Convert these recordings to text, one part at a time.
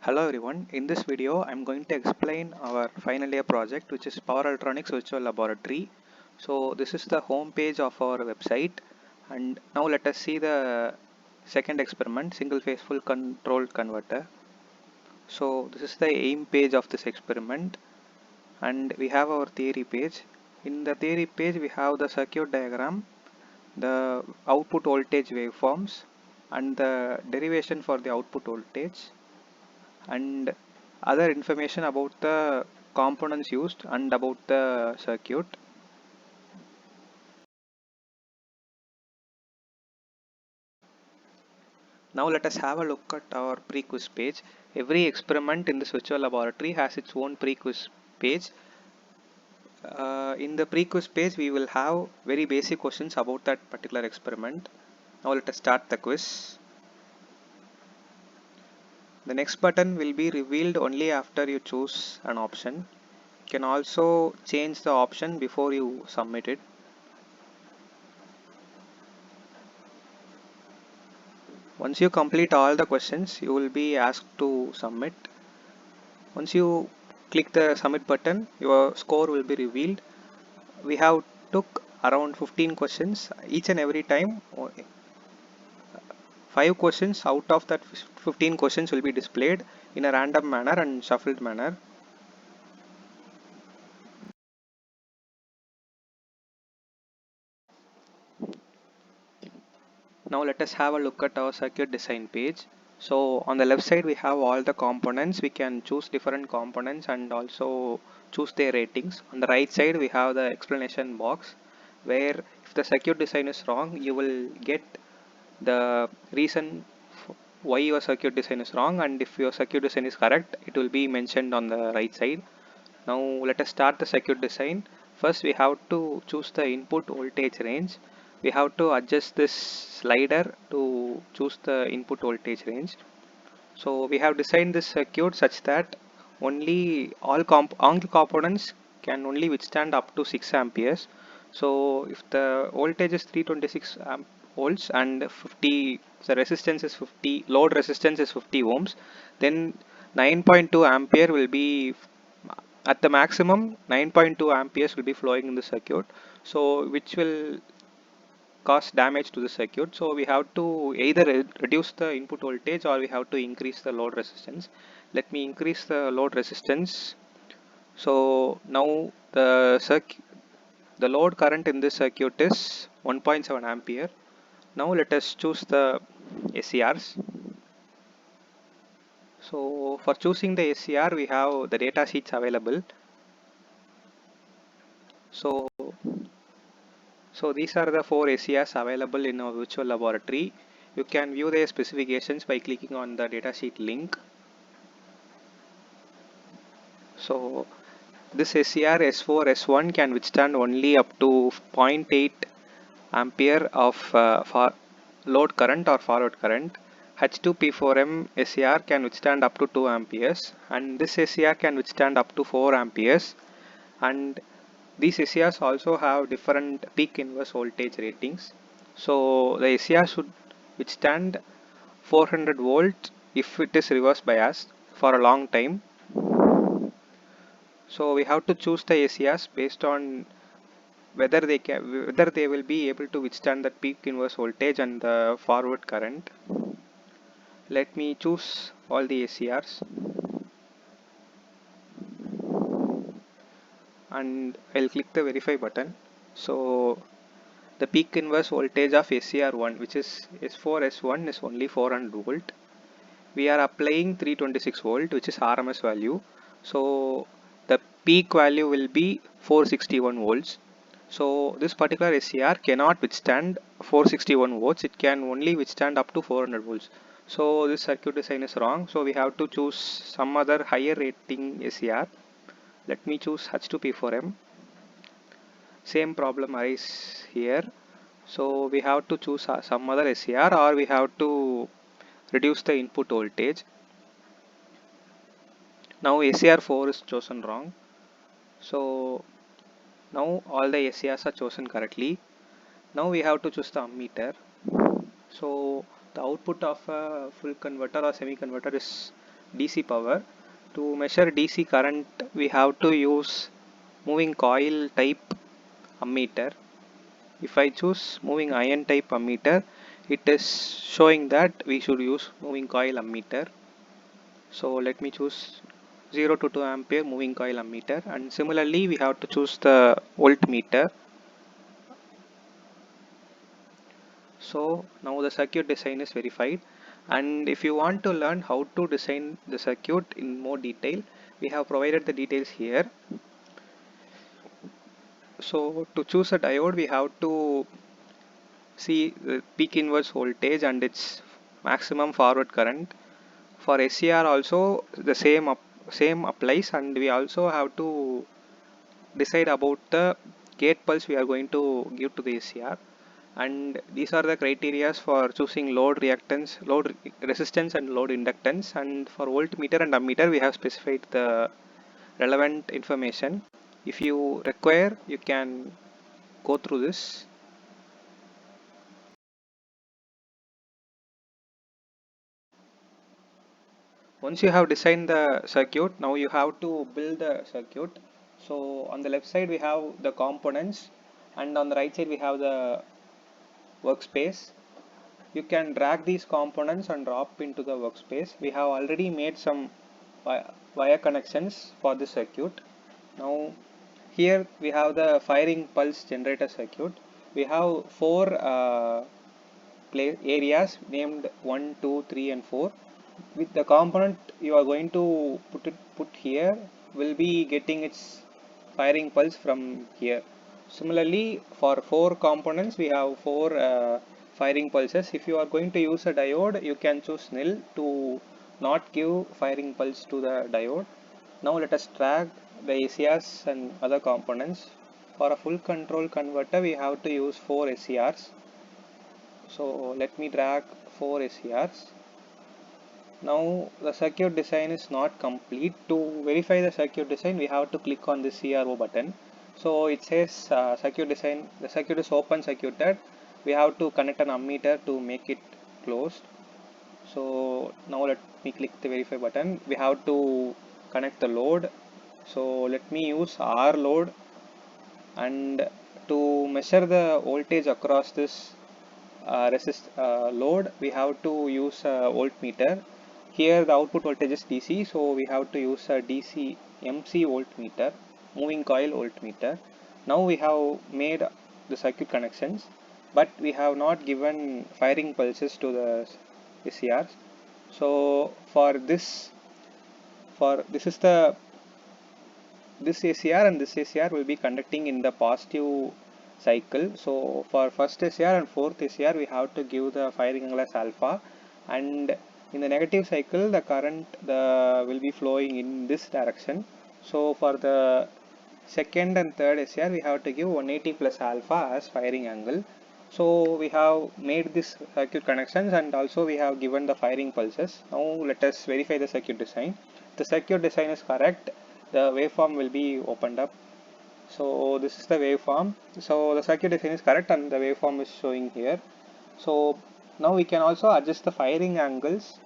Hello everyone, in this video I'm going to explain our final year project which is Power Electronics Virtual Laboratory. So this is the home page of our website, and now let us see the second experiment, single phase full control converter. So this is the aim page of this experiment, and we have our theory page. In the theory page we have the circuit diagram, the output voltage waveforms, and the derivation for the output voltage, and other information about the components used and about the circuit. Now let us have a look at our pre-quiz page. Every experiment in this virtual laboratory has its own pre-quiz page. In the pre-quiz page we will have very basic questions about that particular experiment. Now let us start the quiz. The next button will be revealed only after you choose an option. You can also change the option before you submit it. Once you complete all the questions, you will be asked to submit. Once you click the submit button, your score will be revealed. We have took around 15 questions. Each and every time, 5 questions out of that 15 questions will be displayed in a random manner and shuffled manner. Now let us have a look at our circuit design page. So on the left side we have all the components. We can choose different components and also choose their ratings. On the right side we have the explanation box, where if the circuit design is wrong you will get the reason why your circuit design is wrong, and if your circuit design is correct it will be mentioned on the right side. Now let us start the circuit design. First we have to choose the input voltage range. We have to adjust this slider to choose the input voltage range. So we have designed this circuit such that all components can only withstand up to 6 amperes. So if the voltage is 326 volts and 50, the resistance is 50, load resistance is 50 ohms, then 9.2 ampere will be at the maximum. 9.2 amperes will be flowing in the circuit, so which will cause damage to the circuit. So we have to either reduce the input voltage or we have to increase the load resistance. Let me increase the load resistance. So now the load current in this circuit is 1.7 ampere. Now let us choose the SCRs. So for choosing the SCR we have the data sheets available. So these are the 4 SCRs available in our virtual laboratory. You can view their specifications by clicking on the datasheet link. So this SCR S4 S1 can withstand only up to 0.8 ampere of load current or forward current. H2P4M SCR can withstand up to 2 amperes, and this SCR can withstand up to 4 amperes. And these SCRs also have different peak inverse voltage ratings. So the SCR should withstand 400 volts if it is reverse biased for a long time. So we have to choose the SCRs based on whether they will be able to withstand the peak inverse voltage and the forward current. Let me choose all the SCRs and I'll click the verify button. So the peak inverse voltage of SCR1, which is S4S1, is only 400 volt. We are applying 326 volt, which is RMS value. So the peak value will be 461 volts. So this particular SCR cannot withstand 461 volts. It can only withstand up to 400 volts. So this circuit design is wrong. So we have to choose some other higher rating SCR. Let me choose H2P4M. Same problem arises here. So we have to choose some other SCR, or we have to reduce the input voltage. Now SCR4 is chosen wrong. So now all the SCRs are chosen correctly. Now we have to choose the ammeter. So the output of a full converter or semi converter is DC power. To measure DC current, we have to use moving coil type ammeter. If I choose moving iron type ammeter, it is showing that we should use moving coil ammeter. So let me choose 0 to 2 ampere moving coil ammeter, and similarly we have to choose the voltmeter. So now the circuit design is verified, and if you want to learn how to design the circuit in more detail, we have provided the details here. So to choose a diode, we have to see the peak inverse voltage and its maximum forward current. For SCR also the same applies, and we also have to decide about the gate pulse we are going to give to the SCR. And these are the criteria for choosing load reactance, load resistance and load inductance. And for voltmeter and ammeter we have specified the relevant information. If you require, you can go through this. Once you have designed the circuit, now you have to build the circuit. So on the left side we have the components, and on the right side we have the workspace. You can drag these components and drop into the workspace. We have already made some wire connections for the circuit. Now here we have the firing pulse generator circuit. We have four play areas named 1, 2, 3 and 4. With the component you are going to put here will be getting its firing pulse from here. Similarly, for four components we have four firing pulses. If you are going to use a diode, you can choose nil to not give firing pulse to the diode. Now let us drag the ACRs and other components. For a full control converter we have to use 4 SCRs. So let me drag 4 SCRs. Now the circuit design is not complete. To verify the circuit design, we have to click on the CRO button. So it says circuit design, the circuit is open circuited. We have to connect an ammeter to make it closed. So now let me click the verify button. We have to connect the load. So let me use R load, and to measure the voltage across this load, we have to use a voltmeter. Here the output voltage is DC, so we have to use a DC MC voltmeter, moving coil voltmeter. Now we have made the circuit connections, but we have not given firing pulses to the SCRs. So for this is the this ACR and this ACR will be conducting in the positive cycle. So for first ACR and fourth ACR we have to give the firing angle as alpha, and in the negative cycle the current will be flowing in this direction. So for the second and third ACR we have to give 180 plus alpha as firing angle. So we have made this circuit connections, and also we have given the firing pulses. Now let us verify the circuit design. The circuit design is correct. The waveform will be opened up. So this is the waveform. So the circuit design is correct and the waveform is showing here. So now we can also adjust the firing angles.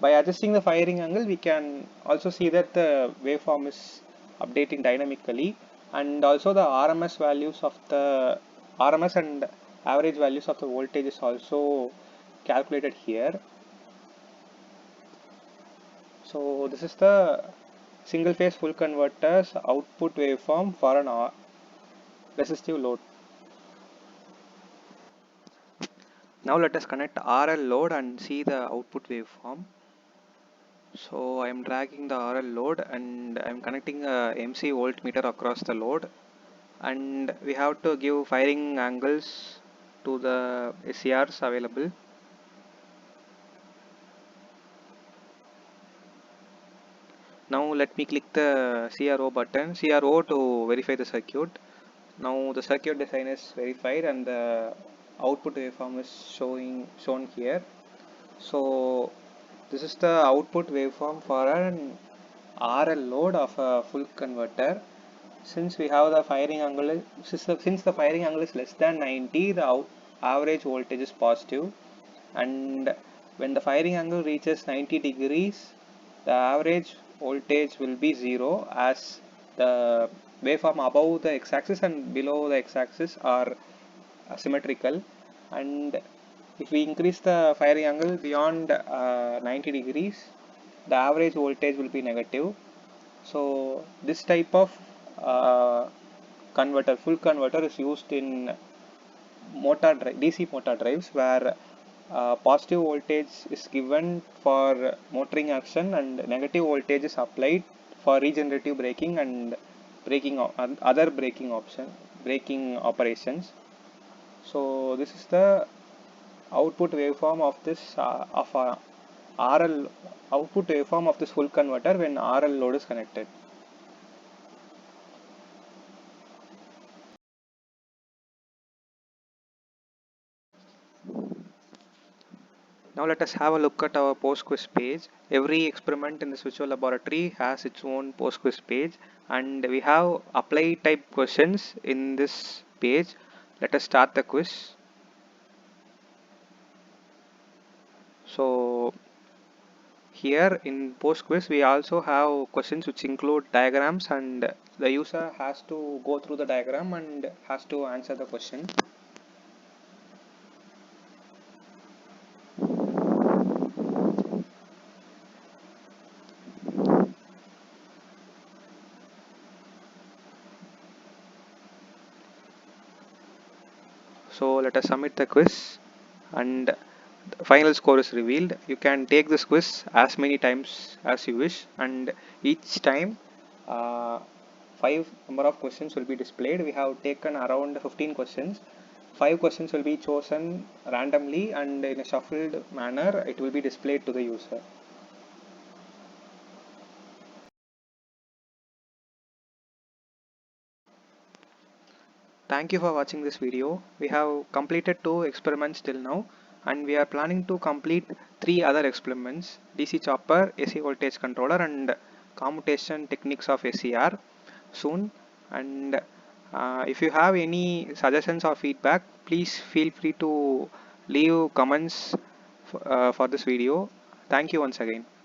By adjusting the firing angle, we can also see that the waveform is updating dynamically, and also the RMS values of the RMS and average values of the voltage is also calculated here. So this is the single phase full converters output waveform for an resistive load. Now let us connect RL load and see the output waveform. So I am dragging the RL load and I am connecting a MC voltmeter across the load, and we have to give firing angles to the SCRs available. Now let me click the CRO button, CRO, to verify the circuit. Now the circuit design is verified and the output waveform is shown here. So this is the output waveform for an RL load of a full converter. Since we have the firing angle, since the firing angle is less than 90, the average voltage is positive, and When the firing angle reaches 90 degrees, the average voltage will be 0 as the waveform above the x-axis and below the x-axis are symmetrical. And if we increase the firing angle beyond 90 degrees, the average voltage will be negative. So this type of uh, converter, full converter, is used in DC motor drives where positive voltage is given for motoring action and negative voltage is applied for regenerative braking and other braking operations. So this is the output waveform of this RL output waveform of this full converter when RL load is connected. Now let us have a look at our post-quiz page. Every experiment in this virtual laboratory has its own post-quiz page, and we have apply type questions in this page. Let us start the quiz. So here in post-quiz we also have questions which include diagrams, and the user has to go through the diagram and has to answer the question. So let us submit the quiz and the final score is revealed. You can take this quiz as many times as you wish, and each time uh, 5 number of questions will be displayed. We have taken around 15 questions. 5 questions will be chosen randomly and in a shuffled manner it will be displayed to the user. Thank you for watching this video. We have completed 2 experiments till now, and we are planning to complete 3 other experiments: DC chopper, AC voltage controller, and commutation techniques of SCR soon. And if you have any suggestions or feedback, please feel free to leave comments for this video. Thank you once again.